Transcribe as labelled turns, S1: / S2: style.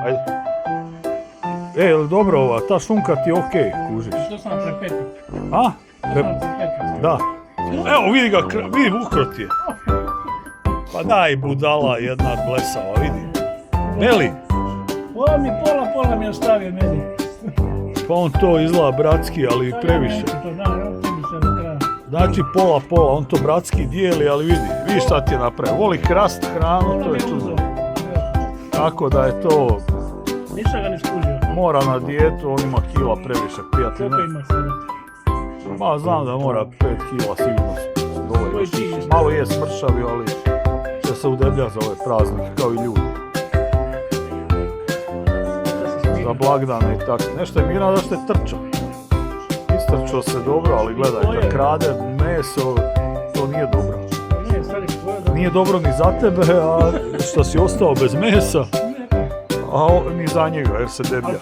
S1: Ajde. Jel dobro ova, ta šunka ti je okej, kužiš.
S2: To sam prepetio.
S1: A? Da. Evo vidi ga, vidi ukro ti je. Pa daj budala jedna blesava, vidi. Beli.
S2: Ovo mi pola mi ostavio meni.
S1: Pa on to izgleda bratski, ali previše. Znači pola, on to bratski dijeli, ali vidi šta ti je napravio. Voli krast hranu, to je čudno. Tako da je to...
S2: Ništa ga ne skužio.
S1: Mora na dijetu, on ima kila previše, prijatelj.
S2: Koliko ima sada?
S1: Ma znam da mora 5 kila sigurno. Malo je smršavio, ali će se udeblja za ove praznike, kao i ljudi. Za blagdane i tako. Nešto je mirno da što je trčao. Istrčao se dobro, ali gledaj, kad krade meso, to nije dobro. Nije dobro ni za tebe, a što si ostao bez mesa, a ni za njega jer se deblja.